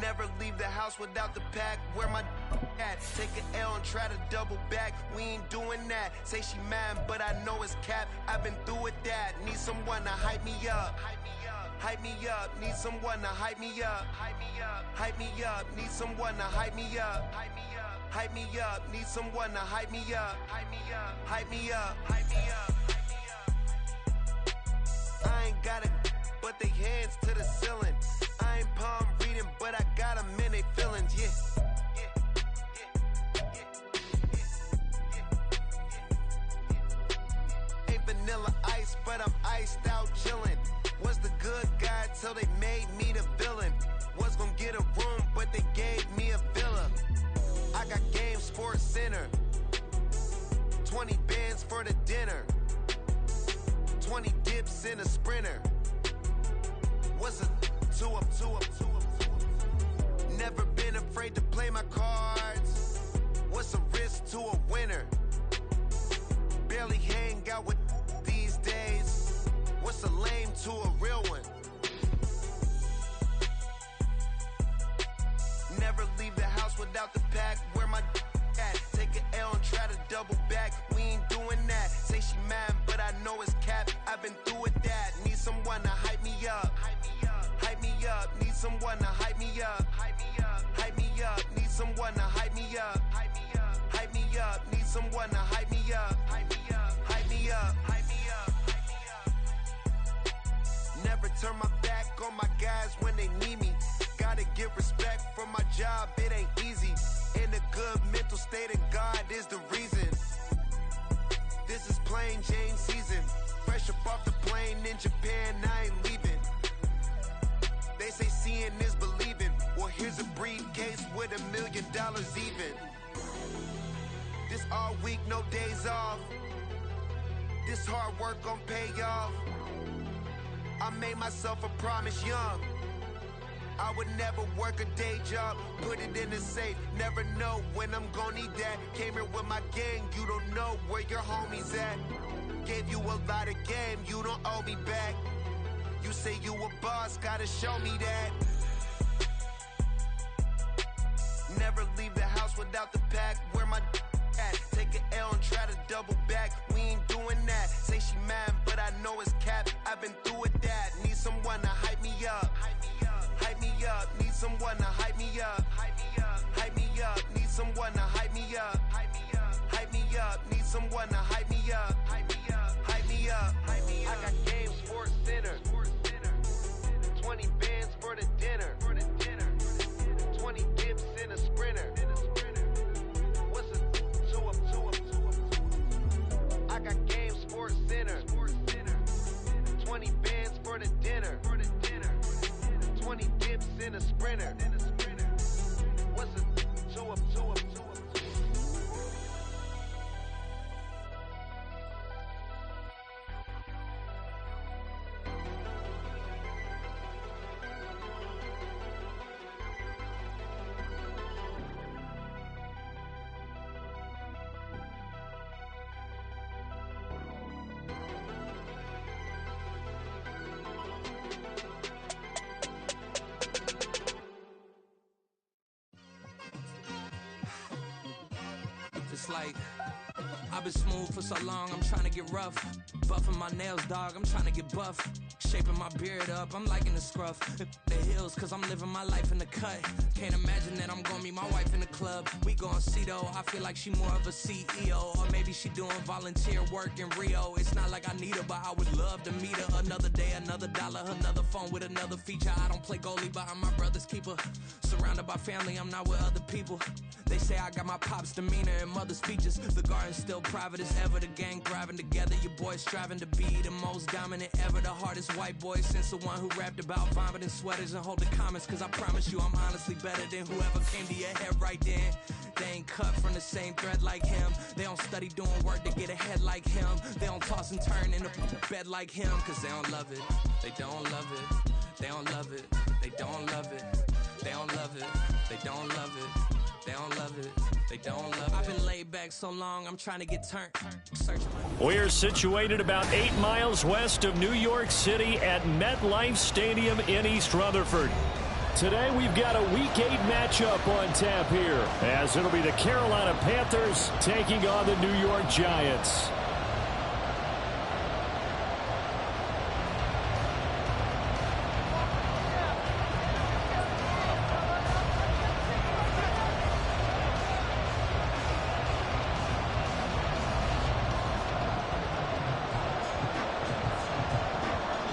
Never leave the house without the pack. Where my at? Take an L and try to double back. We ain't doing that. Say she mad, but I know it's cap. I've been through with that. Need someone to hype me up. Hype me up. Need someone to hype me up. Hype me up. Hype me up. Need someone to hype me up. Hype me up. Hype me up. Need someone to hype me up. Hype me up. Hype me up. Hype me up. I ain't got it, but they hands to the ceiling. I ain't palm reading, but I got them in they feelings, yeah. Ain't vanilla ice, but I'm iced out chillin'. Was the good guy till they made me the villain. Was gonna get a room, but they gave me a villa. I got Game Sports Center. 20 bands for the dinner. 20 dips in a sprinter. What's a 2 up? Never been afraid to play my cards. What's a risk to a winner? Barely hang out with these days. What's a lame to a real one? Never leave the house without the pack. Where my at? Take an L and try to double back. We ain't doing that. Say she mad, but I know it's cap. I've been through with that. Need someone to hype me up. Hype me up. Need someone to hype me up. Hype me up. Hype me up. Need someone to hype me up. Hype me up. Hype me up. Need someone to hype me up. Hype me up. Hype me up. Hype me up. Never turn my back on my guys when they need me. Gotta give respect for my job, it ain't easy. In a good mental state of God is the reason. This is plain Jane season. Fresh up off the plane in Japan, I ain't leaving. They say seeing is believing. Well, here's a briefcase with $1 million even. This all week, no days off. This hard work gon' pay off. I made myself a promise young. I would never work a day job, put it in the safe. Never know when I'm gon' need that. Came here with my gang, you don't know where your homies at. Gave you a lot of game, you don't owe me back. You say you a boss, gotta show me that. Never leave the house without the pack. Where my at? Take an L and try to double back. We ain't doing that. Say she mad, but I know it's cap. I've been through with that. Need someone to hype me up. Hype me up. Need someone to hype me up. Hype me up. Hype me up. Need someone to hype me up. Hype me up. Hype me up. Need someone to hype me up. Hype me up. Hype me up. Hype me up. I got Game Sports Center. 20 bands for the dinner. 20 dips in a sprinter. What's a 2 up? I got Game Sports Center. 20 bands for the dinner. 20 dips in a sprinter. What's a 2 up? It's like, I've been smooth for so long, I'm trying to get rough. Buffing my nails, dog, I'm trying to get buff. Shaping my beard up, I'm liking the scruff. The heels, cause I'm living my life in the cut. Can't imagine that I'm gonna meet my wife in the club. We gon' see though, I feel like she more of a CEO. Or maybe she doing volunteer work in Rio. It's not like I need her, but I would love to meet her. Another day, another dollar, another phone with another feature. I don't play goalie, but I'm my brother's keeper. Surrounded by family, I'm not with other people. They say I got my pop's demeanor and mother's features. The garden's still private as ever. The gang thriving together. Your boys striving to be the most dominant ever. The hardest white boy since the one who rapped about vomiting sweaters and holding comments. Cause I promise you I'm honestly better than whoever came to your head right then. They ain't cut from the same thread like him. They don't study doing work to get ahead like him. They don't toss and turn in the bed like him. Cause they don't love it. They don't love it. They don't love it. They don't love it. They don't love it. They don't love it. They don't love it. They don't love it. I've been laid back so long, I'm trying to get turned. We're situated about 8 miles west of New York City at MetLife Stadium in East Rutherford. Today we've got a Week 8 matchup on tap here, as it'll be the Carolina Panthers taking on the New York Giants.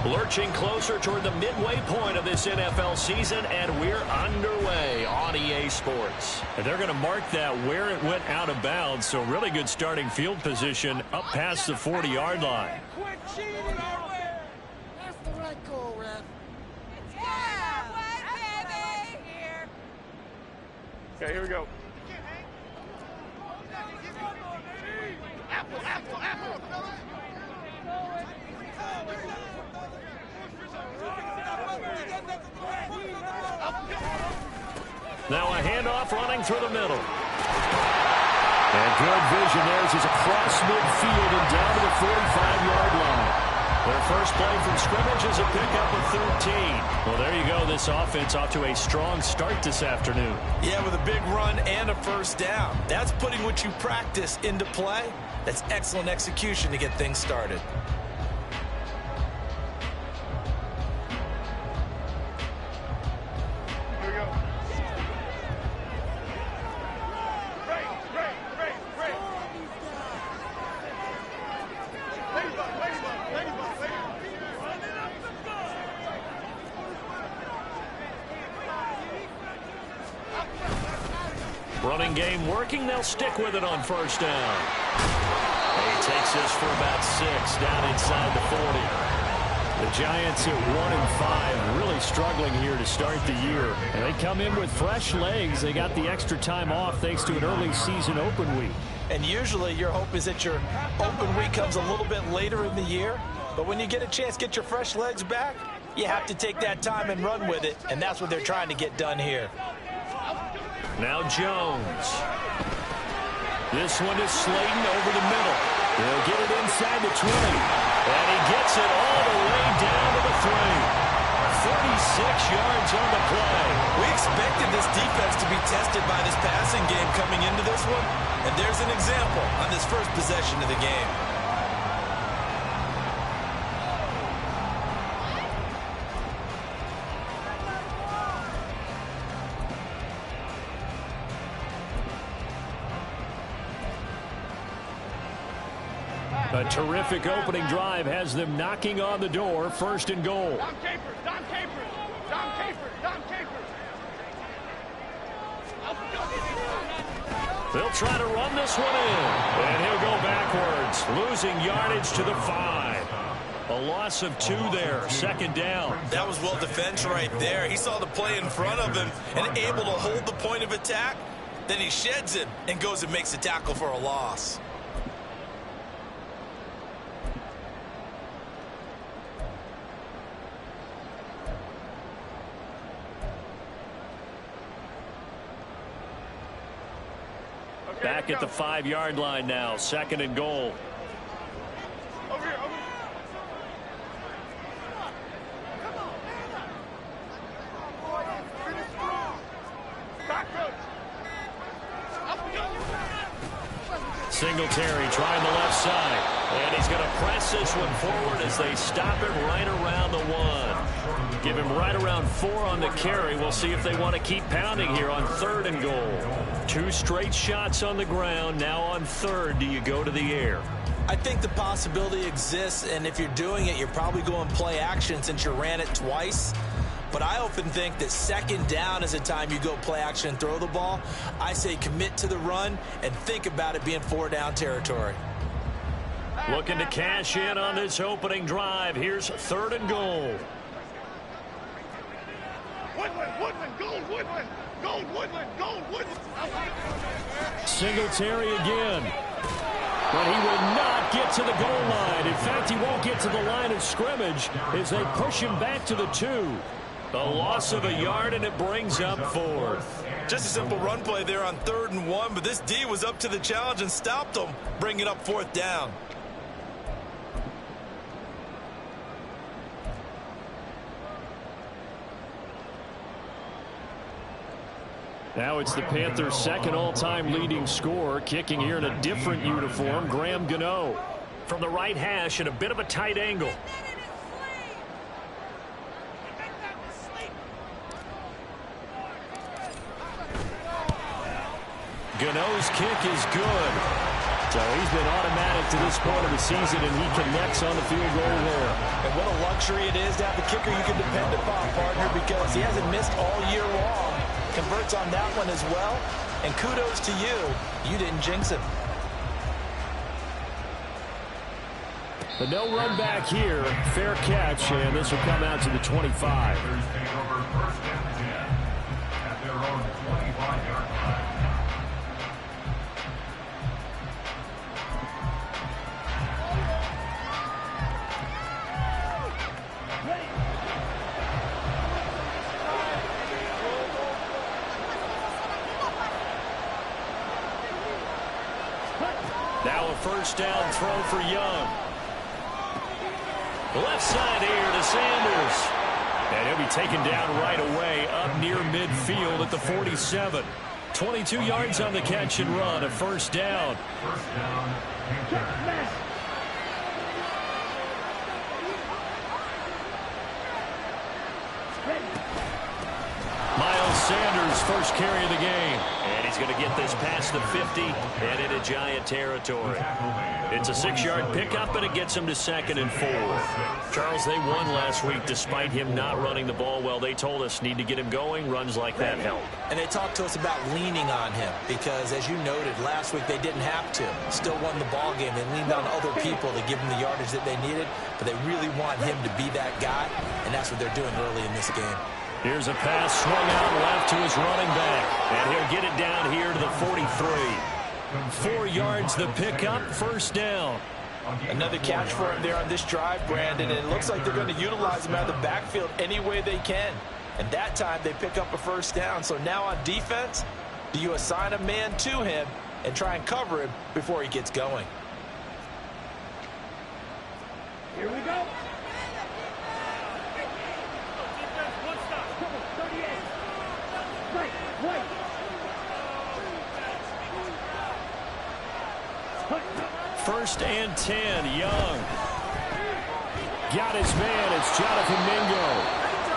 Lurching closer toward the midway point of this NFL season, and we're underway on EA Sports. And they're going to mark that where it went out of bounds, so really good starting field position up past the 40-yard line. Quit cheating out there! That's the right call, ref. Okay, here we go. Apple, apple, apple, fellas! Now a handoff running through the middle. And good vision there as he's across midfield and down to the 45-yard line. Their first play from scrimmage is a pickup of 13. Well, there you go. This offense off to a strong start this afternoon. Yeah, with a big run and a first down. That's putting what you practice into play. That's excellent execution to get things started. Running game working. They'll stick with it on first down. He takes this for about 6 down inside the 40. The Giants at 1-5, really struggling here to start the year. And they come in with fresh legs. They got the extra time off thanks to an early season open week. And usually your hope is that your open week comes a little bit later in the year. But when you get a chance to get your fresh legs back, you have to take that time and run with it. And that's what they're trying to get done here. Now Jones. This one is Slayton over the middle. They'll get it inside the 20. And he gets it all the way down to the 3. 36 yards on the play. We expected this defense to be tested by this passing game coming into this one. And there's an example on this first possession of the game. A terrific opening drive has them knocking on the door. First and goal. Dom Capers, Dom Capers, Dom Capers, Dom Capers. They'll try to run this one in. And he'll go backwards, losing yardage to the 5. A loss of 2 there, second down. That was well defended right there. He saw the play in front of him and able to hold the point of attack. Then he sheds it and goes and makes a tackle for a loss. Back at the 5-yard line now, second and goal. Over here, over here. Singletary trying the left side. And he's going to press this one forward as they stop it right around the 1. Give him right around 4 on the carry. We'll see if they want to keep pounding here on third and goal. 2 straight shots on the ground. Now on third, do you go to the air? I think the possibility exists, and if you're doing it, you're probably going play action since you ran it twice. But I often think that second down is the time you go play action and throw the ball. I say commit to the run and think about it being 4-down territory. Looking to cash in on this opening drive. Here's third and goal. Woodland, Woodland, gold, Woodland, gold, Woodland, gold, Woodland. Singletary again. But he will not get to the goal line. In fact, he won't get to the line of scrimmage as they push him back to the 2. A loss of a yard, and it brings up 4th. Just a simple run play there on 3rd and 1, but this D was up to the challenge and stopped him, bringing up 4th down. Now it's the Panthers' second all-time leading scorer, kicking here in a different uniform, Graham Gano. From the right hash at a bit of a tight angle. Gano's kick is good. So he's been automatic to this point of the season, and he connects on the field goal there. And what a luxury it is to have a kicker you can depend upon, partner, because he hasn't missed all year long. Converts on that one as well. And kudos to you. You didn't jinx him. But no run back here. Fair catch, and this will come out to the 25. Now a first down throw for Young. Left side here to Sanders. And he'll be taken down right away up near midfield at the 47. 22 yards on the catch and run, a first down. Miles Sanders, first carry of the game. And he's going to get this past the 50 and into Giant territory. It's a 6-yard pickup, and it gets him to 2nd and 4. Charles, they won last week despite him not running the ball well. They told us need to get him going. Runs like that help. And they talked to us about leaning on him because, as you noted, last week they didn't have to. Still won the ball game. They leaned on other people to give them the yardage that they needed, but they really want him to be that guy, and that's what they're doing early in this game. Here's a pass swung out left to his running back, and he'll get it down here to the 43. 4 yards the pickup, first down. Another catch for him there on this drive, Brandon, and it looks like they're going to utilize him out of the backfield any way they can. And that time they pick up a first down. So now on defense, do you assign a man to him and try and cover him before he gets going? Here we go. First and 10, Young. Got his man, it's Jonathan Mingo.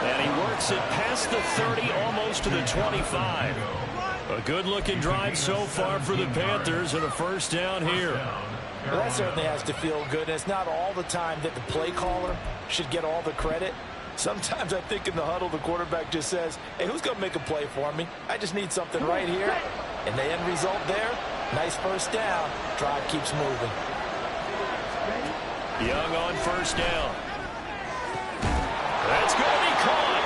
And he works it past the 30, almost to the 25. A good-looking drive so far for the Panthers, and a first down here. Well, that certainly has to feel good. And it's not all the time that the play caller should get all the credit. Sometimes I think in the huddle, the quarterback just says, hey, who's going to make a play for me? I just need something right here. And the end result there, nice first down. Drive keeps moving. Young on first down. That's going to be caught.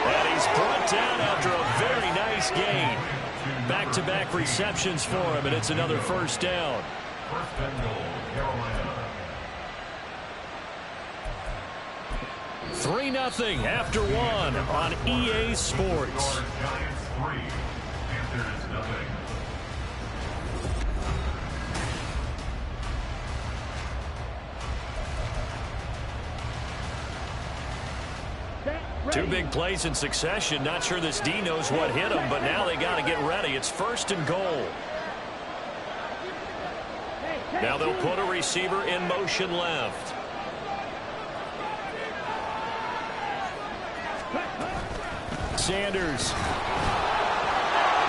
And he's brought down after a very nice gain. Back-to-back receptions for him, and it's another first down. 3-0 after 1 on EA Sports. Two big plays in succession. Not sure this D knows what hit him, but now they got to get ready. It's first and goal. Now they'll put a receiver in motion left. Sanders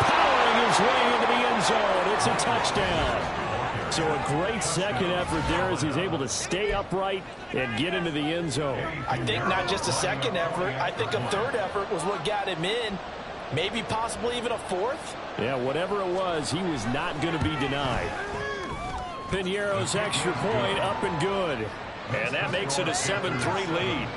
powering his way into the end zone. It's a touchdown. So a great second effort there as he's able to stay upright and get into the end zone. I think not just a second effort. I think a third effort was what got him in. Maybe possibly even a fourth. Yeah, whatever it was, he was not going to be denied. Piñeiro's extra point up and good. And that makes it a 7-3 lead.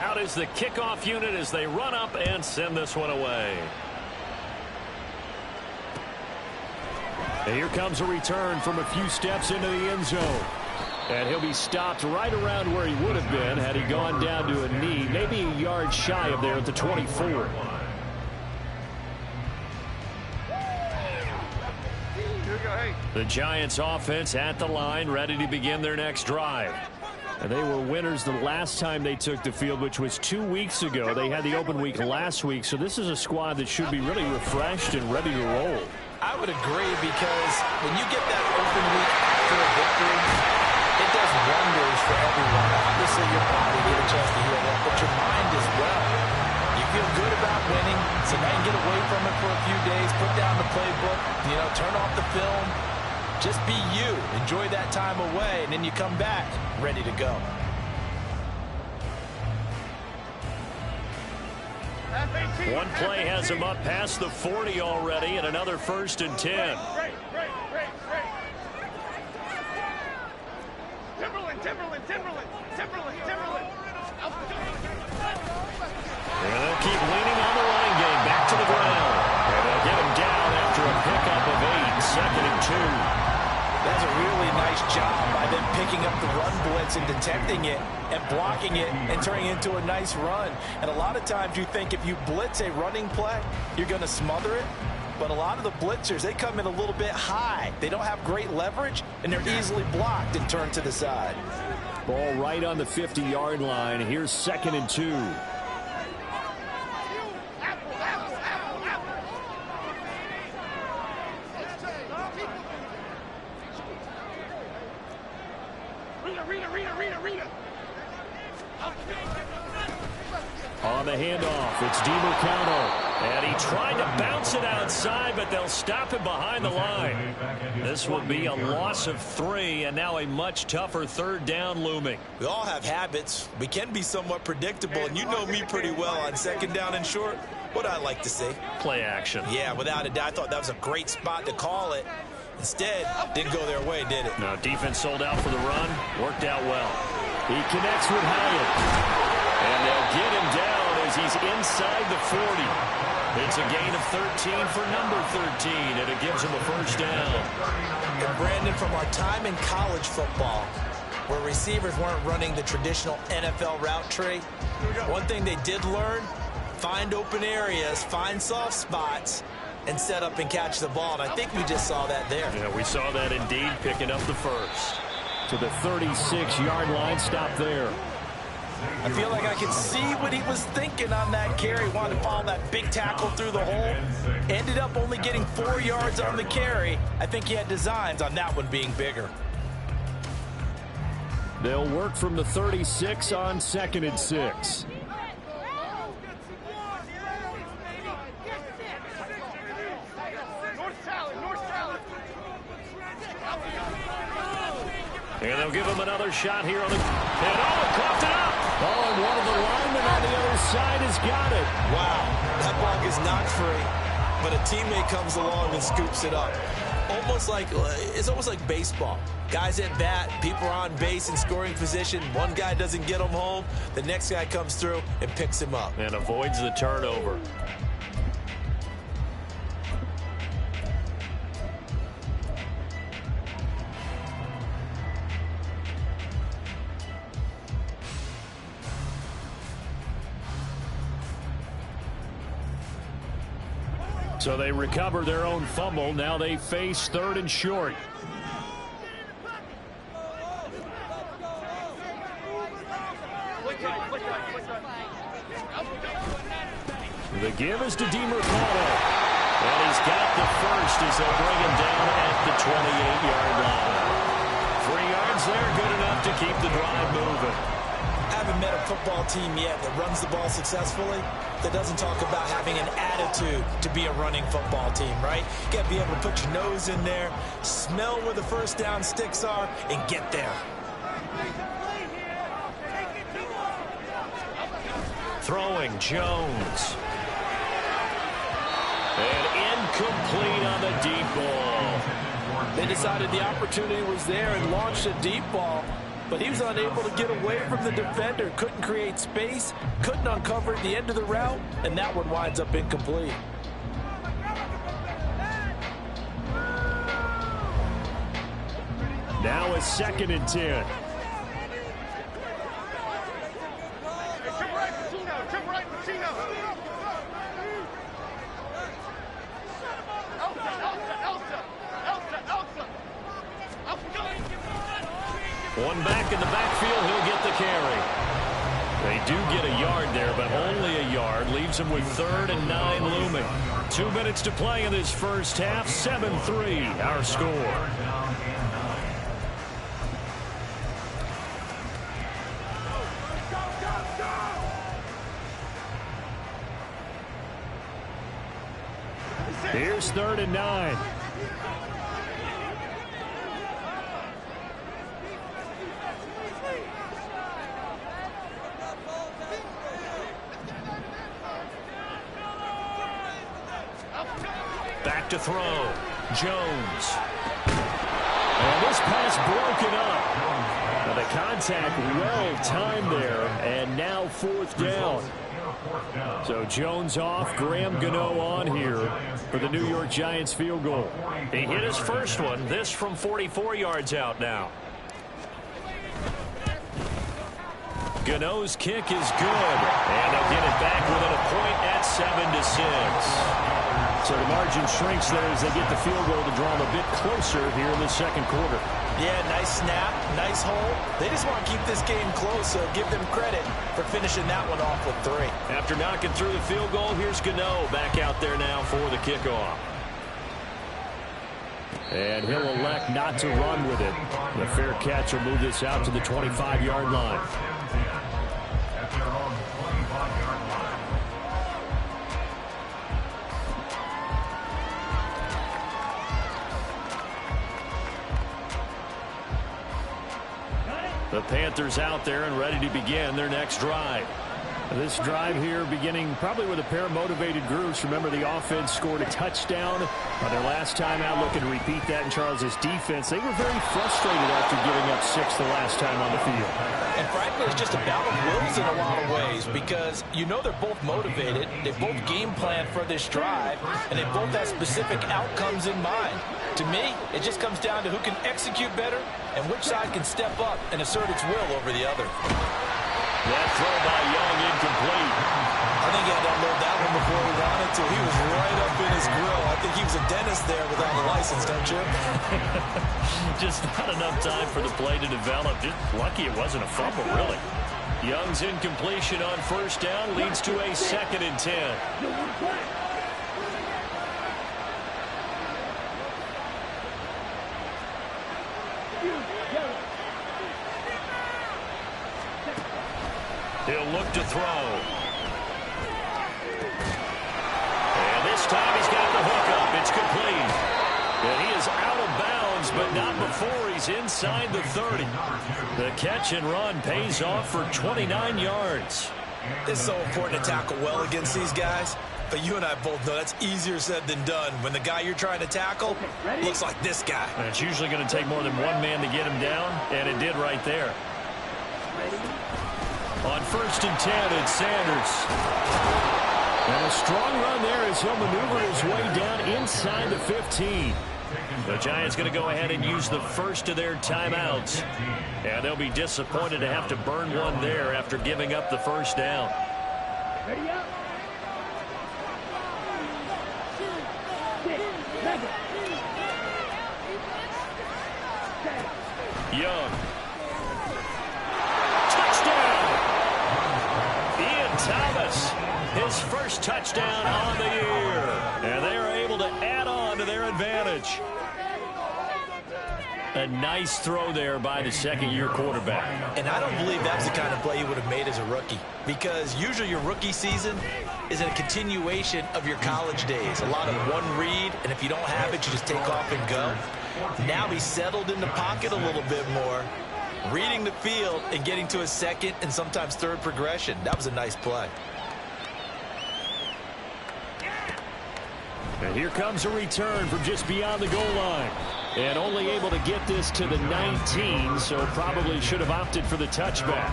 Out is the kickoff unit as they run up and send this one away. And here comes a return from a few steps into the end zone. And he'll be stopped right around where he would have been had he gone down to a knee, maybe a yard shy of there at the 24. The Giants offense at the line, ready to begin their next drive. And they were winners the last time they took the field, which was 2 weeks ago. They had the open week last week, so this is a squad that should be really refreshed and ready to roll. I would agree, because when you get that open week after a victory, it does wonders for everyone. Obviously, your body get a chance to heal up, but your mind as well. You feel good about winning, so now you can get away from it for a few days, put down the playbook, turn off the film. Just be you. Enjoy that time away, and then you come back ready to go. One play has him up past the 40 already, and another 1st and 10. Timberland. And they'll keep leaning on the running game. Back to the ground. And they'll get him down after a pickup of 8. 2nd and 2. That's a really nice job by them picking up the run blitz and detecting it and blocking it and turning it into a nice run. And a lot of times you think if you blitz a running play, you're going to smother it. But a lot of the blitzers, they come in a little bit high. They don't have great leverage, and they're easily blocked and turned to the side. Ball right on the 50-yard line. Here's 2nd and 2. On the handoff, it's DiMercado. And he tried to bounce it outside, but they'll stop him behind the line. This will be a loss of 3, and now a much tougher 3rd down looming. We all have habits. We can be somewhat predictable, and you know me pretty well on 2nd down and short. What I like to see. Play action. Yeah, without a doubt. I thought that was a great spot to call it. Instead, didn't go their way, did it? No, defense sold out for the run. Worked out well. He connects with Hyatt. And they'll get him down as he's inside the 40. It's a gain of 13 for number 13, and it gives him a 1st down. And Brandon, from our time in college football, where receivers weren't running the traditional NFL route tree, one thing they did learn, find open areas, find soft spots, and set up and catch the ball. And I think we just saw that there. Yeah, we saw that indeed, picking up the 1st. To the 36-yard line, stop there. I feel like I could see what he was thinking on that carry. Wanted to follow that big tackle through the hole. Ended up only getting 4 yards on the carry. I think he had designs on that one being bigger. They'll work from the 36 on 2nd and 6. And they'll give him another shot here on the... And coughed it up! Oh, and one of the linemen on the other side has got it. Wow, that ball is knocked free, but a teammate comes along and scoops it up. It's almost like baseball. Guys at bat, people are on base in scoring position. One guy doesn't get him home. The next guy comes through and picks him up. And avoids the turnover. So they recover their own fumble. Now they face 3rd and short. The give is to DiMercado. And he's got the 1st as they'll bring him down at the 28-yard line. 3 yards there, good enough to keep the drive moving. I haven't met a football team yet that runs the ball successfully that doesn't talk about having an attitude to be a running football team, right? You got to be able to put your nose in there, smell where the 1st down sticks are, and get there. Throwing Jones. And incomplete on the deep ball. They decided the opportunity was there and launched a deep ball, but he was unable to get away from the defender. Couldn't create space, couldn't uncover the end of the route, and that one winds up incomplete. Now it's 2nd and 10. One back in the backfield. He'll get the carry. They do get a yard there, but only a yard. Leaves them with 3rd and 9 looming. 2 minutes to play in this first half. 7-3 our score. Here's 3rd and 9. Back to throw. Jones. And this pass broken up. Now the contact well timed there, and now 4th down. So Jones off, Graham Gano on here for the New York Giants field goal. He hit his first one, this from 44 yards out now. Gano's kick is good, and they'll get it back within a point at 7-6. So the margin shrinks there as they get the field goal to draw them a bit closer here in the second quarter. Yeah, nice snap, nice hole. They just want to keep this game close, so give them credit for finishing that one off with 3. After knocking through the field goal, here's Gano back out there now for the kickoff. And he'll elect not to run with it. The fair catch will move this out to the 25-yard line. The Panthers out there and ready to begin their next drive. This drive here beginning probably with a pair of motivated groups. Remember, the offense scored a touchdown on their last time out. Looking to repeat that in Charles' defense. They were very frustrated after giving up 6 the last time on the field. And frankly, it's just a battle of wills in a lot of ways, because you know they're both motivated. They both game plan for this drive, and they both have specific outcomes in mind. To me, it just comes down to who can execute better and which side can step up and assert its will over the other. That throw by Young incomplete. I think he had to unload that one before he wanted to. He was right up in his grill. I think he was a dentist there without a license, don't you? Just not enough time for the play to develop. Just lucky it wasn't a fumble, really. Young's incompletion on 1st down leads to a 2nd and 10. He'll look to throw. And this time he's got the hook up. It's complete. And he is out of bounds, but not before he's inside the 30. The catch and run pays off for 29 yards. It's so important to tackle well against these guys. But you and I both know that's easier said than done when the guy you're trying to tackle looks like this guy. And it's usually going to take more than one man to get him down, and it did right there. On 1st and 10, it's Sanders. And a strong run there as he'll maneuver his way down inside the 15. The Giants going to go ahead and use the first of their timeouts. And they'll be disappointed to have to burn one there after giving up the 1st down. Young. Thomas, his first touchdown on the year. And they are able to add on to their advantage. A nice throw there by the second-year quarterback. And I don't believe that's the kind of play he would have made as a rookie, because usually your rookie season is a continuation of your college days. A lot of one read, and if you don't have it, you just take off and go. Now he's settled in the pocket a little bit more, reading the field and getting to a 2nd and sometimes 3rd progression. That was a nice play. And here comes a return from just beyond the goal line. And only able to get this to the 19, so probably should have opted for the touchback.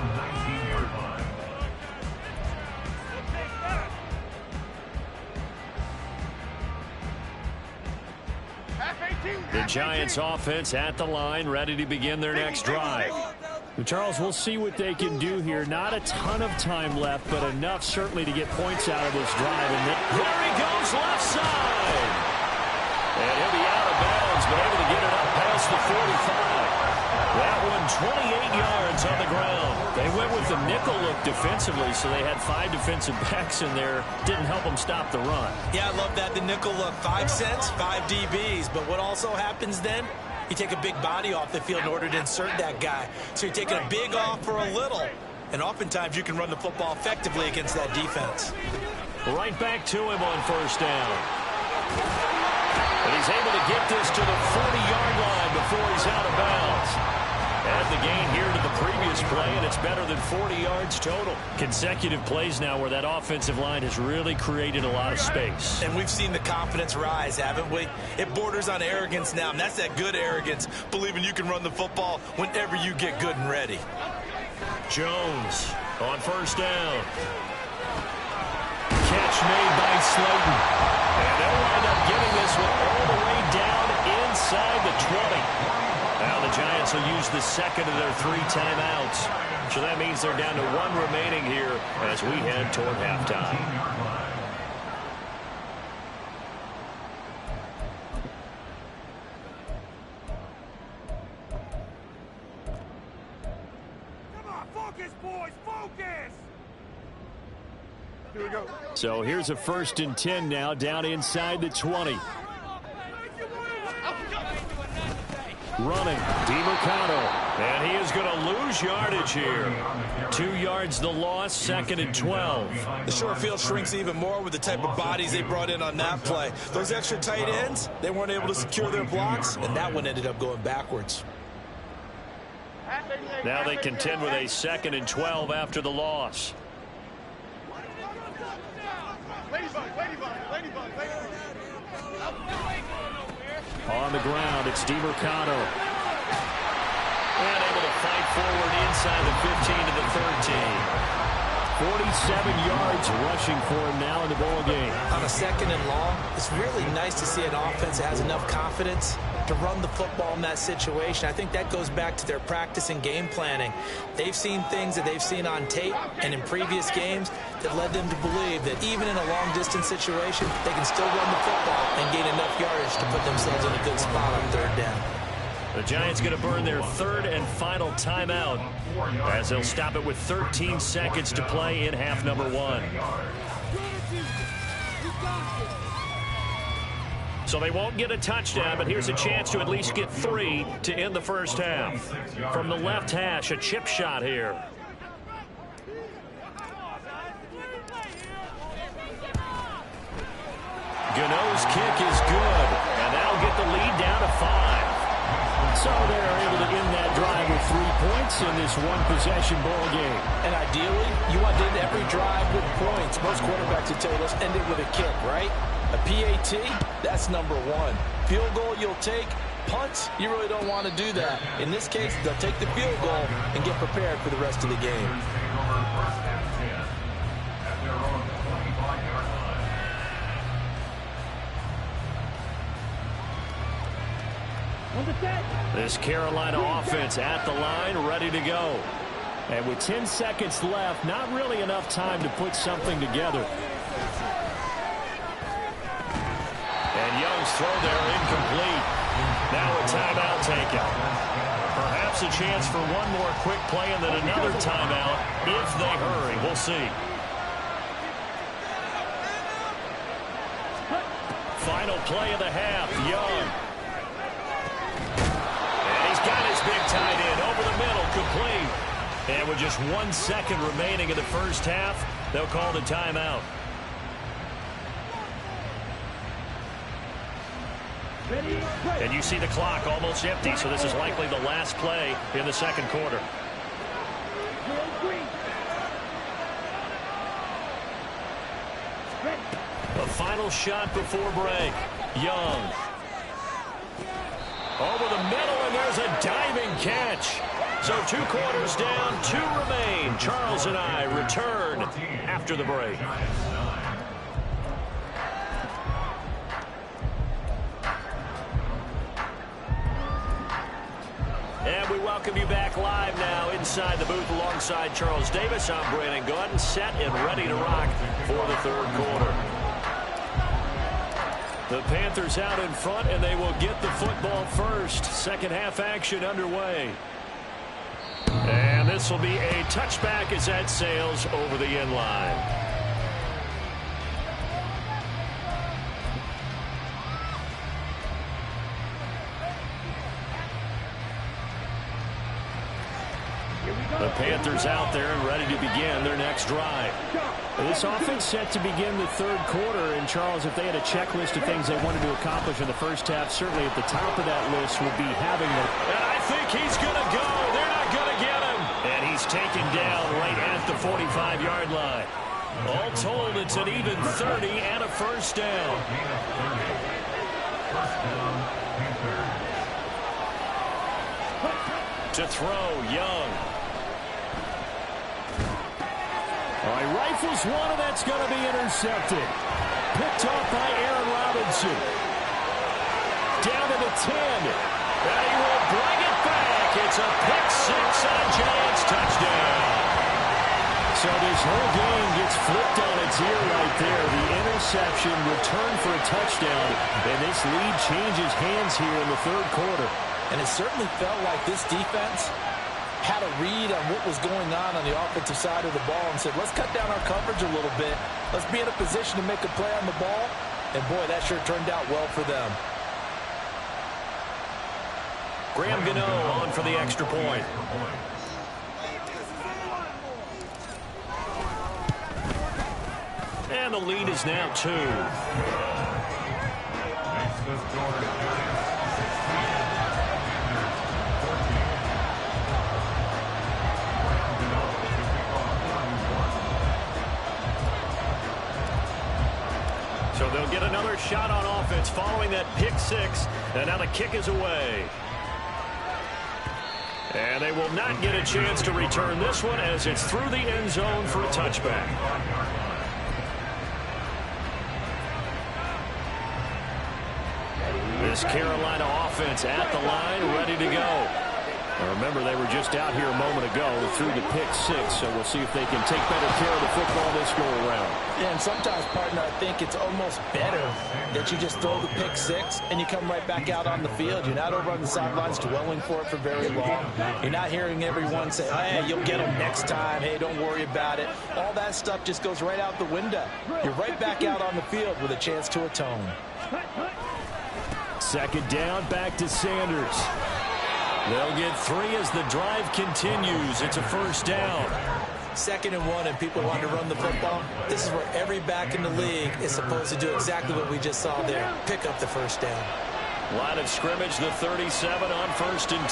The Giants offense at the line, ready to begin their next drive. Charles, we'll see what they can do here. Not a ton of time left, but enough certainly to get points out of this drive. And there he goes, left side. And he'll be out of bounds, but able to get it up past the 45. That one 28 yards on the ground. They went with the nickel look defensively, so they had 5 defensive backs in there. Didn't help them stop the run. Yeah, I love that. The nickel look, 5 cents, 5 DBs. But what also happens then? You take a big body off the field in order to insert that guy. So you're taking a big off for a little. And oftentimes you can run the football effectively against that defense. Right back to him on first down. And he's able to get this to the 40-yard line before he's out of bounds. Add the gain here to the previous play, and it's better than 40 yards total. Consecutive plays now where that offensive line has really created a lot of space. And we've seen the confidence rise, haven't we? It borders on arrogance now, and that's that good arrogance, believing you can run the football whenever you get good and ready. Jones on first down. Catch made by Slayton. And they'll wind up getting this one all the way down inside the 20. Now the Giants will use the second of their 3 timeouts. So that means they're down to 1 remaining here as we head toward halftime. So here's a 1st and 10 now, down inside the 20. Running, DeMercado, and he is going to lose yardage here. 2 yards the loss, 2nd and 12. The short field shrinks even more with the type of bodies they brought in on that play. Those extra tight ends, they weren't able to secure their blocks, and that one ended up going backwards. Now they contend with a 2nd and 12 after the loss. On the ground, it's DeMercado. And able to fight forward inside the 15 to the 13. 47 yards rushing for him now in the ball game. On a 2nd and long, it's really nice to see an offense that has enough confidence to run the football in that situation. I think that goes back to their practice and game planning. They've seen things that they've seen on tape and in previous games that led them to believe that even in a long-distance situation, they can still run the football and gain enough yardage to put themselves in a good spot on 3rd down. The Giants going to burn their 3rd and final timeout as they'll stop it with 13 seconds to play in half number 1. So they won't get a touchdown, but here's a chance to at least get 3 to end the first half. From the left hash, a chip shot here. Gano's kick is good, and that'll get the lead down to 5. So they're able to end that drive with 3 points in this one-possession ball game. And ideally, you want to end every drive with points. Most quarterbacks would tell you, let's end it with a kick, right? A PAT, that's number 1. Field goal you'll take. Punts, you really don't want to do that. In this case, they'll take the field goal and get prepared for the rest of the game. This Carolina offense at the line, ready to go. And with 10 seconds left, not really enough time to put something together. And Young's throw there incomplete. Now a timeout taken. Perhaps a chance for one more quick play and then another timeout if they hurry. We'll see. Final play of the half, Young. Got his big tight end over the middle, complete. And with just 1 second remaining in the first half, they'll call the timeout. And you see the clock almost empty, so this is likely the last play in the second quarter. A final shot before break. Young. Over the middle, and there's a diving catch. So 2 quarters down, 2 remain. Charles and I return after the break. And we welcome you back live now inside the booth alongside Charles Davis. I'm Brandon Gaudin, set and ready to rock for the 3rd quarter. The Panthers out in front, and they will get the football first. Second half action underway. And this will be a touchback as that sails over the end line. The Panthers out there and ready to begin their next drive. This offense set to begin the third quarter. And, Charles, if they had a checklist of things they wanted to accomplish in the first half, certainly at the top of that list would be having the... And I think he's going to go. They're not going to get him. And he's taken down right at the 45-yard line. All told, it's an even 30 and a first down. To throw, Young. All right, rifles one, and that's going to be intercepted. Picked off by Aaron Robinson. Down to the 10. And he will bring it back. It's a pick six and a Giants touchdown. So this whole game gets flipped on its ear right there. The interception returned for a touchdown. And this lead changes hands here in the third quarter. And it certainly felt like this defense had a read on what was going on the offensive side of the ball and said, let's cut down our coverage a little bit. Let's be in a position to make a play on the ball. And, boy, that sure turned out well for them. Graham Gano on for the extra point. And the lead is now 2. So they'll get another shot on offense following that pick six. And now the kick is away. And they will not get a chance to return this one as it's through the end zone for a touchback. This Carolina offense at the line, ready to go. Now remember, they were just out here a moment ago through the pick six, so we'll see if they can take better care of the football this go around. Yeah, and sometimes, partner, I think it's almost better that you just throw the pick six and you come right back out on the field. You're not over on the sidelines dwelling for it for very long. You're not hearing everyone say, hey, you'll get them next time. Hey, don't worry about it. All that stuff just goes right out the window. You're right back out on the field with a chance to atone. Second down, back to Sanders. They'll get 3 as the drive continues. It's a first down. 2nd and 1, and people want to run the football. This is where every back in the league is supposed to do exactly what we just saw there. Pick up the first down. Line of scrimmage, the 37 on 1st and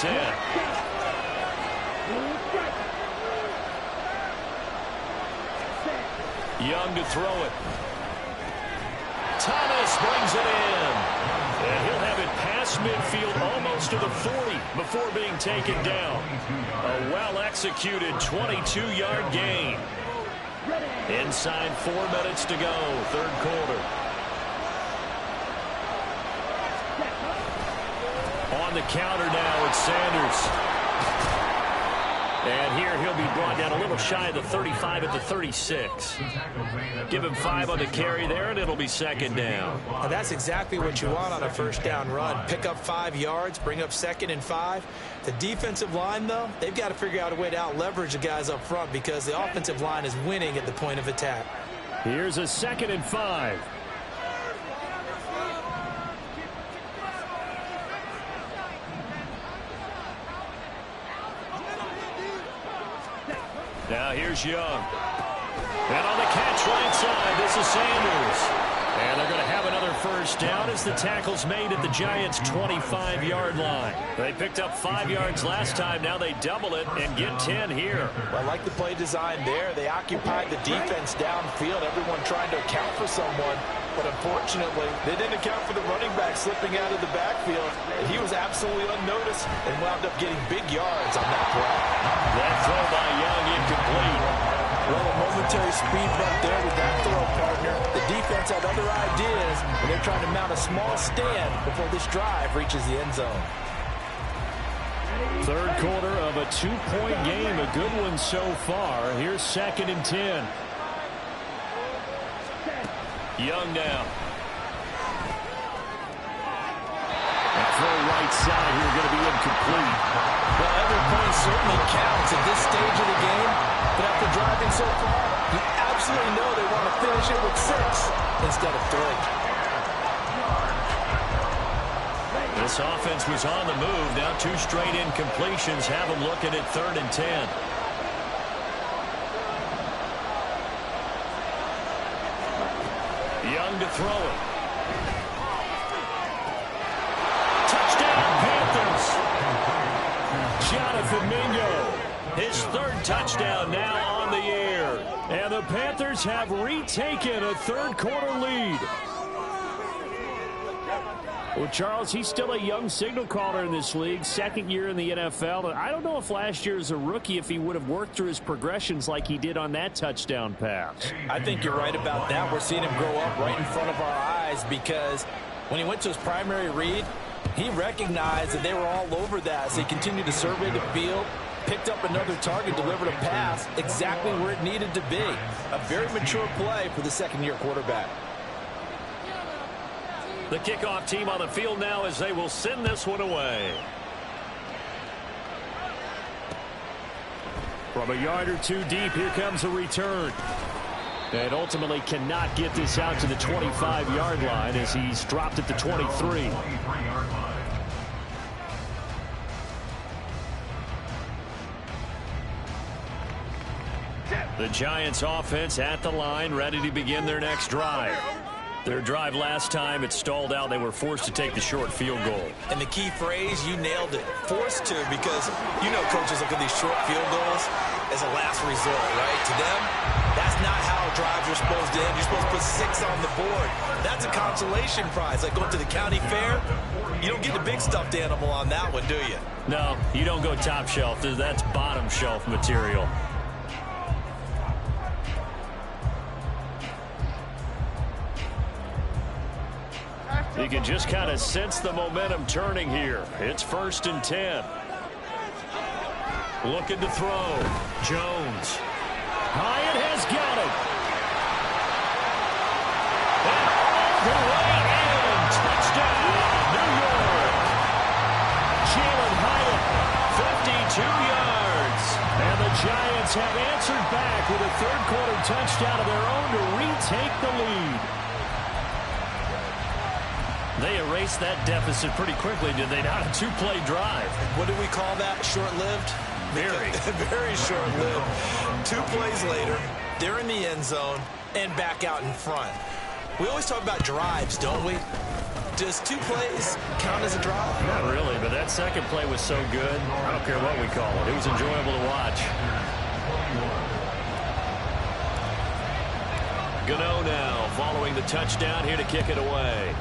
10. Young to throw it. Thomas brings it in. And he'll have it past midfield almost to the 40 before being taken down. A well-executed 22-yard gain. Inside 4 minutes to go, third quarter. On the counter now, it's Sanders. And here he'll be brought down a little shy of the 35 at the 36. Give him 5 on the carry there, and it'll be 2nd down. And that's exactly what you want on a first down run. Pick up 5 yards, bring up 2nd and 5. The defensive line, though, they've got to figure out a way to out-leverage the guys up front because the offensive line is winning at the point of attack. Here's a 2nd and 5. Now here's Young. And on the catch right side, this is Sanders. And they're going to have another first down as the tackle's made at the Giants' 25-yard line. They picked up 5 yards last time. Now they double it and get 10 here. Well, I like the play design there. They occupied the defense downfield, everyone trying to account for someone. But unfortunately, they didn't account for the running back slipping out of the backfield. And he was absolutely unnoticed and wound up getting big yards on that play. That throw by Young incomplete. Well, a momentary speed bump there with that throw, partner. The defense had other ideas, and they're trying to mount a small stand before this drive reaches the end zone. Third quarter of a 2-point game, a good one so far. Here's 2nd and 10. Young now. And throw right right side here going to be incomplete. Well, every point certainly counts at this stage of the game, but after driving so far, you absolutely know they want to finish it with 6 instead of 3. This offense was on the move. Now 2 straight incompletions have them looking at 3rd and 10. Young to throw it. Touchdown, Panthers. Jonathan Mingo, his 3rd touchdown now on the year. And the Panthers have retaken a 3rd quarter lead. Well, Charles, he's still a young signal caller in this league, 2nd year in the NFL. And I don't know if last year as a rookie, if he would have worked through his progressions like he did on that touchdown pass. I think you're right about that. We're seeing him grow up right in front of our eyes because when he went to his primary read, he recognized that they were all over that. So he continued to survey the field, picked up another target, delivered a pass exactly where it needed to be. A very mature play for the 2nd-year quarterback. The kickoff team on the field now as they will send this one away. From a yard or 2 deep, here comes a return. And ultimately cannot get this out to the 25-yard line as he's dropped at the 23. The Giants offense at the line, ready to begin their next drive. Their drive last time, it stalled out. They were forced to take the short field goal. And the key phrase, you nailed it. Forced to, because you know coaches look at these short field goals as a last resort, right? To them, that's not how drives are supposed to end. You're supposed to put 6 on the board. That's a consolation prize. Like going to the county fair, you don't get the big stuffed animal on that one, do you? No, you don't go top shelf. That's bottom shelf material. You can just kind of sense the momentum turning here. It's 1st and 10. Looking to throw. Jones. Hyatt has got it. And all the way in. Touchdown, New York. Jalen Hyatt, 52 yards. And the Giants have answered back with a 3rd quarter touchdown of their own to retake the lead. They erased that deficit pretty quickly, did they not? A 2-play drive. What do we call that? Short-lived? Very. Very short-lived. 2 plays later, they're in the end zone and back out in front. We always talk about drives, don't we? Does 2 plays count as a drive? Not really, but that second play was so good. I don't care what we call it. It was enjoyable to watch. Gano now following the touchdown here to kick it away.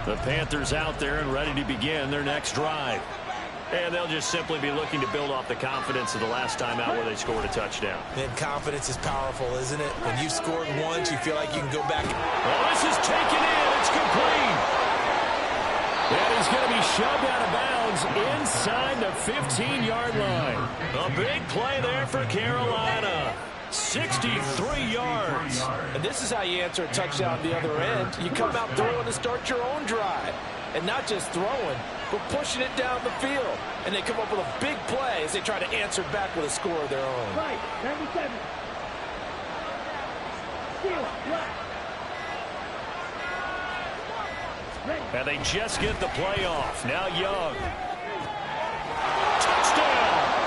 The Panthers out there and ready to begin their next drive. And they'll just simply be looking to build off the confidence of the last time out where they scored a touchdown. And confidence is powerful, isn't it? When you've scored once, you feel like you can go back. Well, this is taken in. It's complete. And he's going to be shoved out of bounds inside the 15-yard line. A big play there for Carolina. 63 yards. And this is how you answer a touchdown the other end. You come out throwing to start your own drive. And not just throwing, but pushing it down the field. And they come up with a big play as they try to answer back with a score of their own. Right, 97. Steal, right. And they just get the play off. Now Young. Touchdown!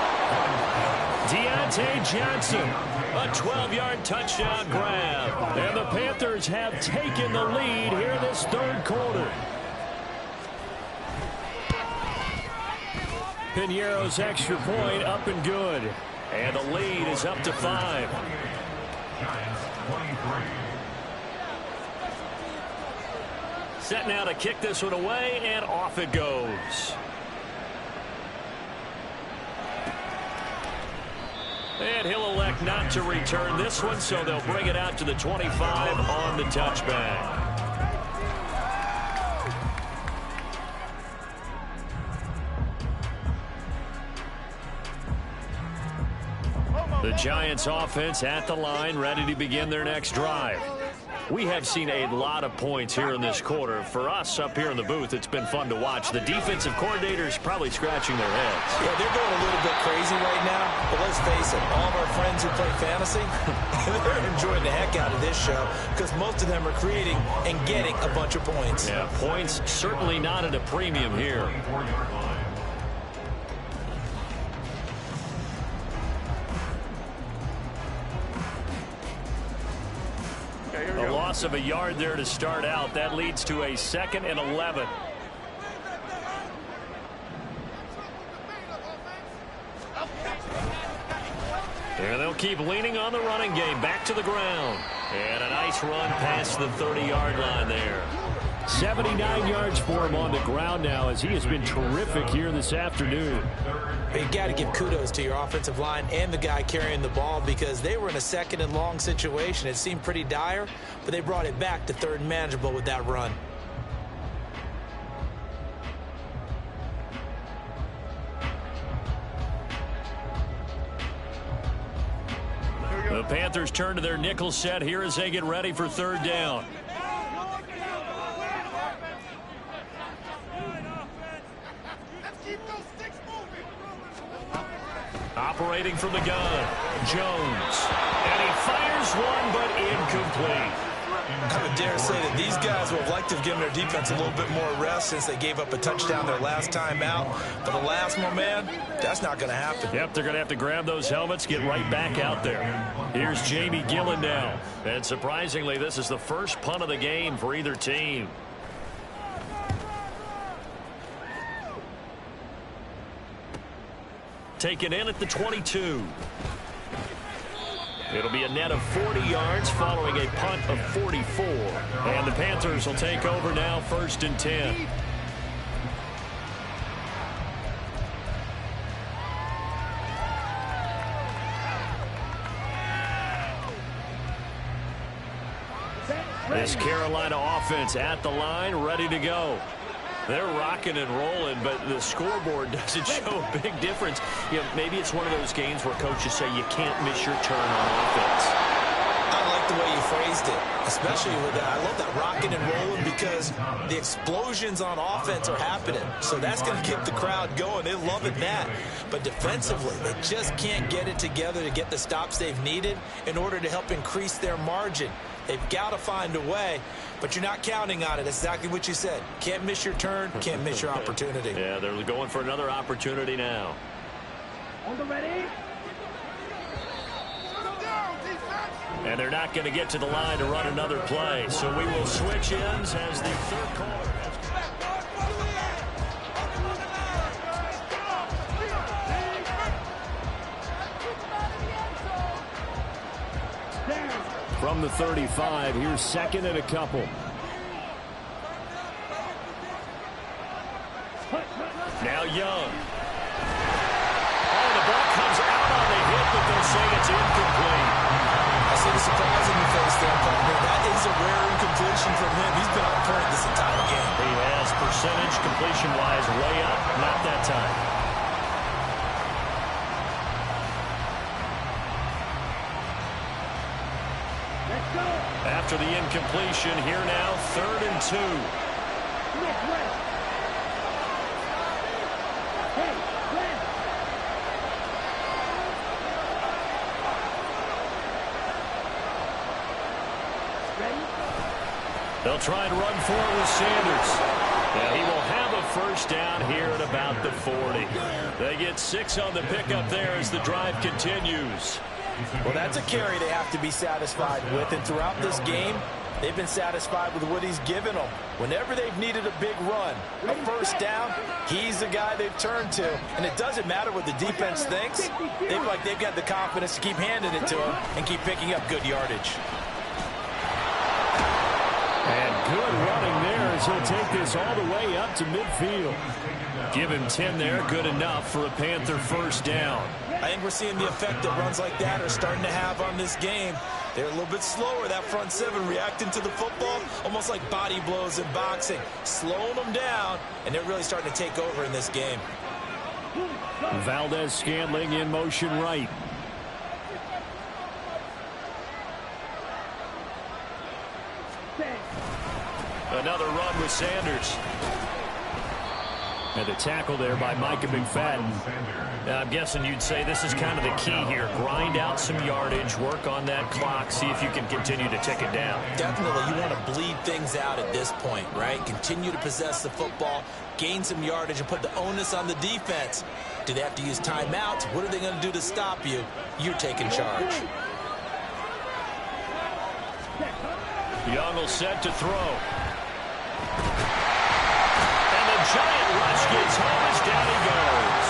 Deontay Johnson. A 12-yard touchdown grab. And the Panthers have taken the lead here this 3rd quarter. Piñeiro's extra point up and good. And the lead is up to 5. Set now to kick this one away, and off it goes. And he'll elect not to return this one, so they'll bring it out to the 25 on the touchback. The Giants offense at the line, ready to begin their next drive. We have seen a lot of points here in this quarter. For us up here in the booth, it's been fun to watch. The defensive coordinators probably scratching their heads. Yeah, they're going a little bit crazy right now. But let's face it, all of our friends who play fantasy, they're enjoying the heck out of this show because most of them are creating and getting a bunch of points. Yeah, points certainly not at a premium here. A loss of a yard there to start out. That leads to a 2nd and 11. And they'll keep leaning on the running game. Back to the ground. And a nice run past the 30-yard line there. 79 yards for him on the ground now as he has been terrific here this afternoon. You got to give kudos to your offensive line and the guy carrying the ball because they were in a 2nd and long situation. It seemed pretty dire, but they brought it back to 3rd and manageable with that run. The Panthers turn to their nickel set here as they get ready for 3rd down. Operating from the gun, Jones. And he fires one, but incomplete. I would dare say that these guys would have liked to have given their defense a little bit more rest since they gave up a touchdown their last time out. But alas, my man, that's not going to happen. Yep, they're going to have to grab those helmets, get right back out there. Here's Jamie Gillen now. And surprisingly, this is the first punt of the game for either team. Taken in at the 22. It'll be a net of 40 yards following a punt of 44. And the Panthers will take over now, 1st and 10. This Carolina offense at the line, ready to go. They're rocking and rolling, but the scoreboard doesn't show a big difference. You know, maybe it's one of those games where coaches say you can't miss your turn on offense. I like the way you phrased it, especially with that. I love that rocking and rolling because the explosions on offense are happening. So that's going to get the crowd going. They're loving that. But defensively, they just can't get it together to get the stops they've needed in order to help increase their margin. They've got to find a way, but you're not counting on it. That's exactly what you said. Can't miss your turn, can't miss your opportunity. Yeah, they're going for another opportunity now. On the ready. And they're not going to get to the line to run another play, so we will switch ends as the 3rd quarter. From the 35, here's 2nd and a couple. Now Young. Oh, the ball comes out on the hit, but they'll say it's incomplete. I see the surprise in your face there, partner. That is a rare incompletion from him. He's been on point this entire game. He has percentage completion-wise way up, not that time. After the incompletion, here now, 3rd and 2. They'll try and run for it with Sanders. And he will have a 1st down here at about the 40. They get 6 on the pickup there as the drive continues. Well, that's a carry they have to be satisfied with, and throughout this game, they've been satisfied with what he's given them. Whenever they've needed a big run, a 1st down, he's the guy they've turned to. And it doesn't matter what the defense thinks. They've got the confidence to keep handing it to him and keep picking up good yardage. And good running there as he'll take this all the way up to midfield. Give him 10 there, good enough for a Panther 1st down. I think we're seeing the effect that runs like that are starting to have on this game. They're a little bit slower, that front 7, reacting to the football, almost like body blows in boxing, slowing them down, and they're really starting to take over in this game. Valdez Scantling in motion right. Another run with Sanders. And the tackle there by Micah McFadden. I'm guessing you'd say this is kind of the key here. Grind out some yardage, work on that clock, see if you can continue to tick it down. Definitely, you want to bleed things out at this point, right? Continue to possess the football, gain some yardage, and put the onus on the defense. Do they have to use timeouts? What are they going to do to stop you? You're taking charge. Young will set to throw. And the giant rush gets home as down he goes.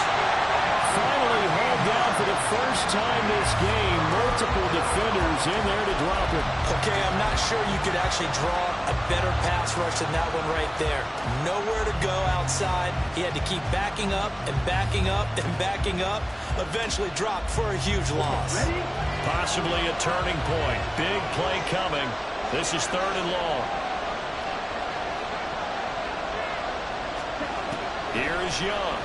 Finally hauled down for the first time this game. Multiple defenders in there to drop it. Okay, I'm not sure you could actually draw a better pass rush than that one right there. Nowhere to go outside. He had to keep backing up and backing up and backing up. Eventually dropped for a huge loss. Possibly a turning point. Big play coming. This is 3rd and long. Here is Young.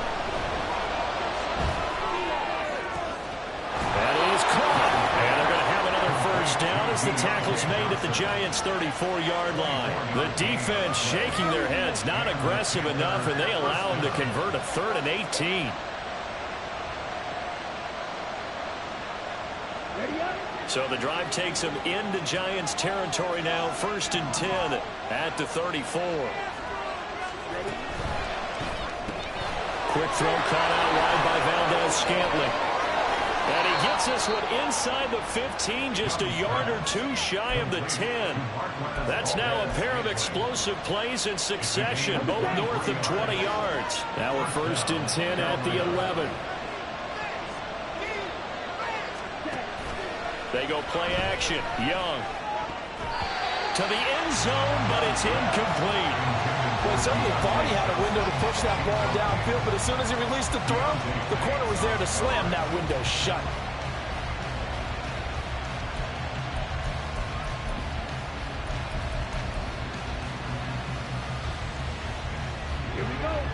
That is caught. And they're going to have another first down as the tackle's made at the Giants' 34-yard line. The defense shaking their heads, not aggressive enough, and they allow them to convert a 3rd and 18. So the drive takes them into Giants territory now. 1st and 10 at the 34. Quick throw caught out wide by Valdez-Scantling. And he gets this one inside the 15, just a yard or two shy of the 10. That's now a pair of explosive plays in succession, both north of 20 yards. Now we're 1st and 10 at the 11. They go play action. Young to the end zone, but it's incomplete. Well, certainly thought he had a window to push that ball downfield, but as soon as he released the throw, the corner was there to slam that window shut.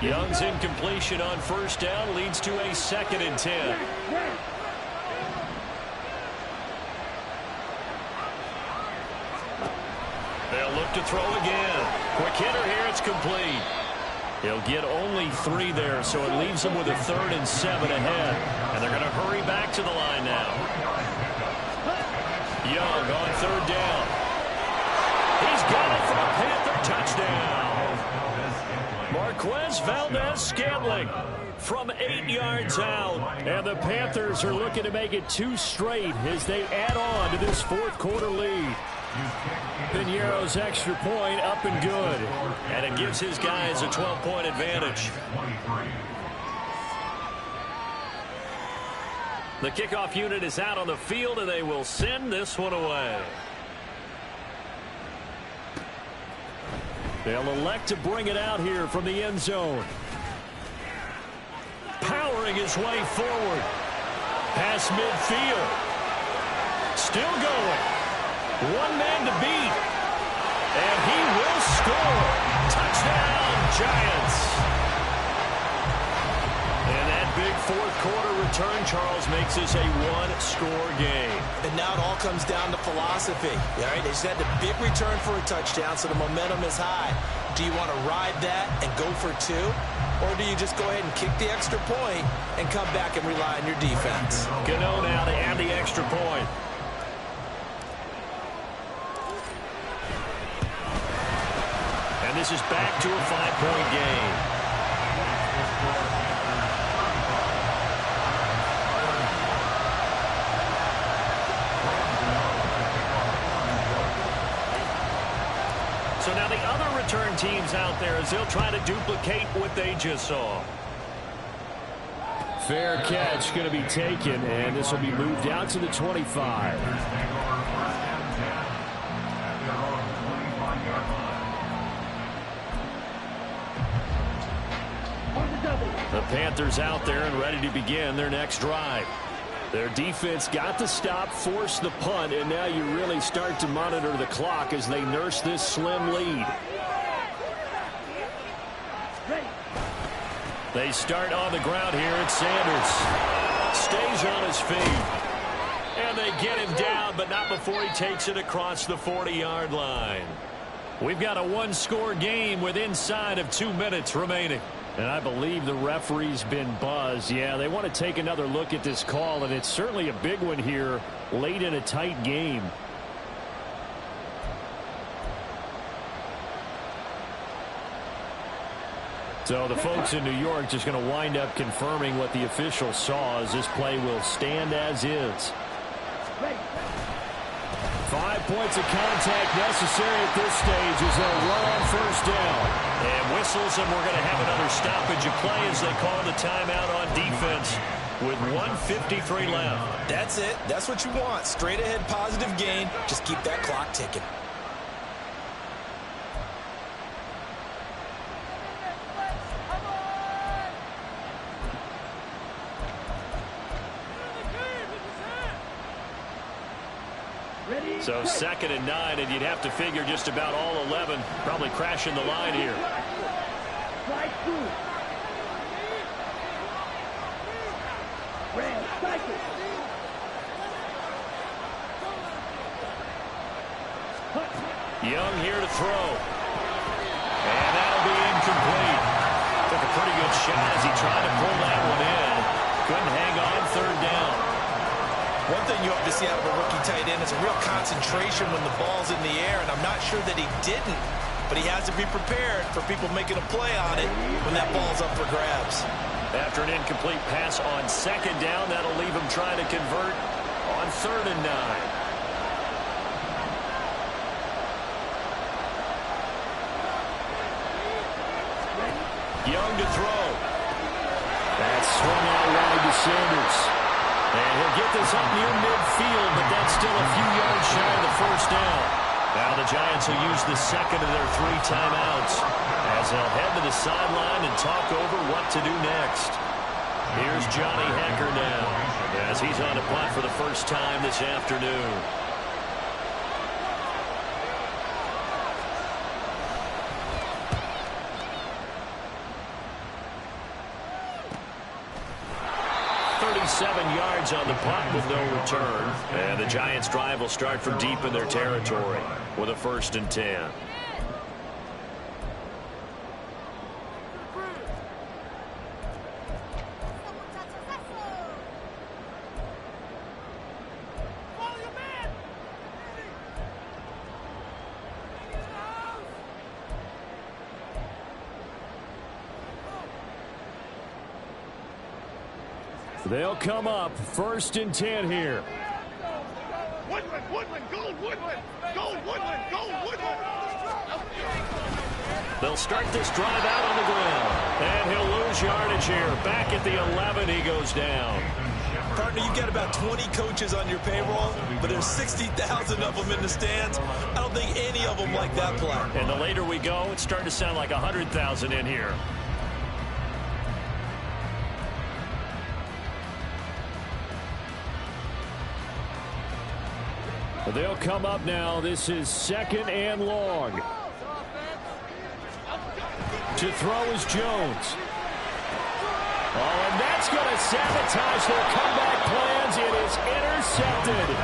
Young's incompletion on 1st down leads to a 2nd and 10. They'll look to throw again. Quick hitter here, it's complete. He'll get only 3 there, so it leaves them with a 3rd and 7 ahead. And they're going to hurry back to the line now. Young on 3rd down. He's got it for a Panther touchdown. Marquez Valdez-Scantling from 8 yards out. And the Panthers are looking to make it 2 straight as they add on to this 4th quarter lead. Piñeiro's extra point up and good. And it gives his guys a 12-point advantage. The kickoff unit is out on the field, and they will send this one away. They'll elect to bring it out here from the end zone. Powering his way forward. Past midfield. Still going. One man to beat. And he will score. Touchdown, Giants. And that big 4th quarter return, Charles, makes this a 1-score game. And now it all comes down to philosophy. All right, they just had the big return for a touchdown, so the momentum is high. Do you want to ride that and go for 2? Or do you just go ahead and kick the extra point and come back and rely on your defense? Gano now to add the extra point. And this is back to a 5-point game. So now the other return teams out there as they'll try to duplicate what they just saw. Fair catch going to be taken, and this will be moved out to the 25. The Panthers out there and ready to begin their next drive. Their defense got the stop, forced the punt, and now you really start to monitor the clock as they nurse this slim lead. They start on the ground here at Sanders. Stays on his feet. And they get him down, but not before he takes it across the 40-yard line. We've got a one-score game with inside of 2 minutes remaining. And I believe the referee's been buzzed. Yeah, they want to take another look at this call, and it's certainly a big one here late in a tight game. So the folks in New York just going to wind up confirming what the official saw, as this play will stand as is. 5 points of contact necessary at this stage as they'll run on first down. And whistles, and we're going to have another stoppage of play as they call the timeout on defense with 1:53 left. That's it. That's what you want. Straight ahead positive gain. Just keep that clock ticking. So 2nd and 9, and you'd have to figure just about all 11 probably crashing the line here. Young here to throw. And that'll be incomplete. Took a pretty good shot as he tried to pull that one in. Couldn't hang on 3rd down. One thing you have to see out of a rookie tight end is a real concentration when the ball's in the air, and I'm not sure that he didn't, but he has to be prepared for people making a play on it when that ball's up for grabs. After an incomplete pass on 2nd down, that'll leave him trying to convert on 3rd and 9. Young to throw. That's swung out wide to Sanders. And he'll get this up near midfield, but that's still a few yards shy of the 1st down. Now the Giants will use the 2nd of their 3 timeouts as they'll head to the sideline and talk over what to do next. Here's Johnny Hekker now as he's on a punt for the first time this afternoon. Yards on the punt with no return. And the Giants' drive will start from deep in their territory with a 1st and 10. They'll come up 1st and 10 here. Woodland, Woodland, go Woodland, go Woodland, go Woodland. They'll start this drive out on the ground. And he'll lose yardage here. Back at the 11, he goes down. Partner, you've got about 20 coaches on your payroll, but there's 60,000 of them in the stands. I don't think any of them like that play. And the later we go, it's starting to sound like 100,000 in here. They'll come up now. This is 2nd and long. To throw is Jones. Oh, and that's going to sabotage their comeback plans. It is intercepted.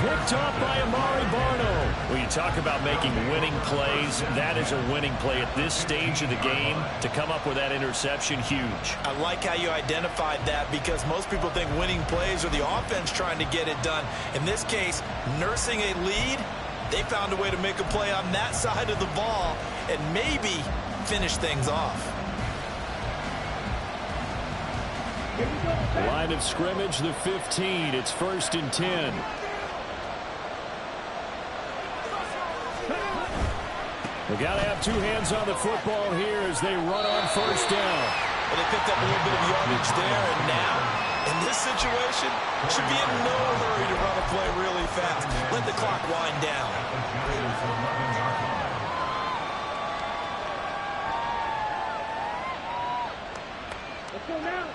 Picked off by Amari Barno. When you talk about making winning plays, that is a winning play at this stage of the game. To come up with that interception, huge. I like how you identified that, because most people think winning plays are the offense trying to get it done. In this case, nursing a lead, they found a way to make a play on that side of the ball and maybe finish things off. Line of scrimmage, the 15. It's 1st and 10. They got to have 2 hands on the football here as they run on 1st down. Well, they picked up a little bit of yardage there, and now, in this situation, should be in no hurry to run a play really fast. Let the clock wind down.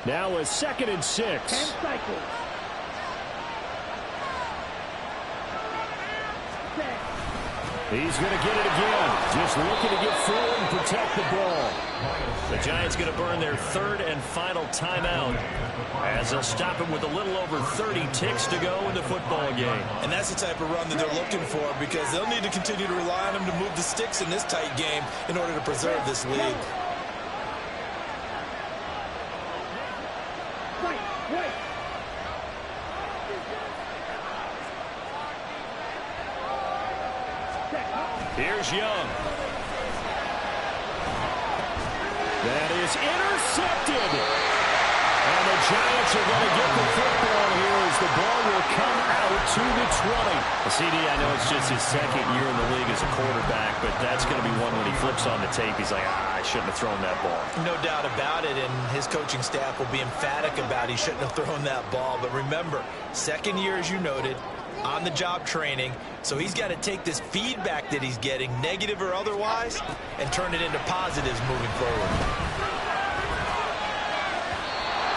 Now a 2nd and 6. 10 cycles. Set. He's going to get it again. Just looking to get forward and protect the ball. The Giants going to burn their third and final timeout as they'll stop it with a little over 30 ticks to go in the football game. And that's the type of run that they're looking for, because they'll need to continue to rely on him to move the sticks in this tight game in order to preserve this lead. Here's Young. That is intercepted. And the Giants are going to get the football here as the ball will come out to the 20. CD, I know it's just his second year in the league as a quarterback, but that's going to be one when he flips on the tape. He's like, I shouldn't have thrown that ball. No doubt about it, and his coaching staff will be emphatic about he shouldn't have thrown that ball. But remember, second year, as you noted, on-the-job training, so he's got to take this feedback that he's getting, negative or otherwise, and turn it into positives moving forward.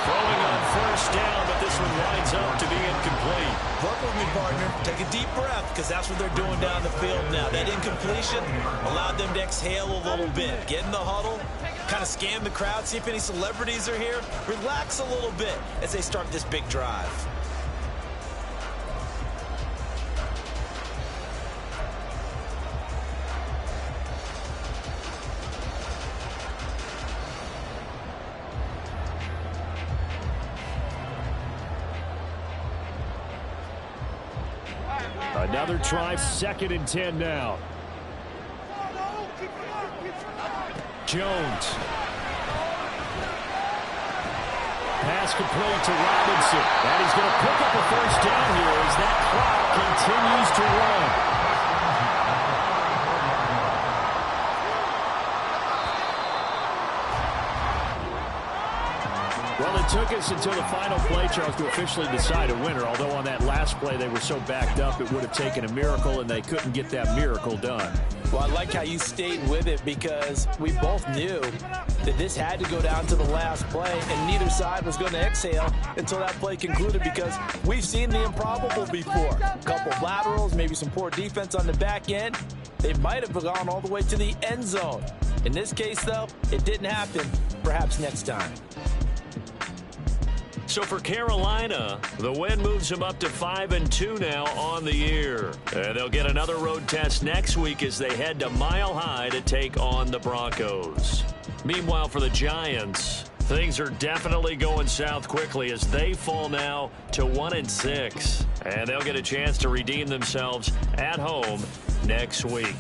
Throwing on first down, but this one winds up to be incomplete. Work with me, partner. Take a deep breath, because that's what they're doing down the field now. That incompletion allowed them to exhale a little bit. Get in the huddle, kind of scan the crowd, see if any celebrities are here. Relax a little bit as they start this big drive. Another try, 2nd and 10 now. Jones. Pass complete to Robinson. And he's going to pick up a first down here as that clock continues to run. Well, it took us until the final play, Charles, to officially decide a winner. Although on that last play they were so backed up it would have taken a miracle, and they couldn't get that miracle done. Well, I like how you stayed with it, because we both knew that this had to go down to the last play, and neither side was going to exhale until that play concluded, because we've seen the improbable before. A couple of laterals, maybe some poor defense on the back end. They might have gone all the way to the end zone. In this case, though, it didn't happen. Perhaps next time. So for Carolina, the win moves them up to 5-2 now on the year. And they'll get another road test next week as they head to Mile High to take on the Broncos. Meanwhile, for the Giants, things are definitely going south quickly as they fall now to 1-6. And they'll get a chance to redeem themselves at home next week.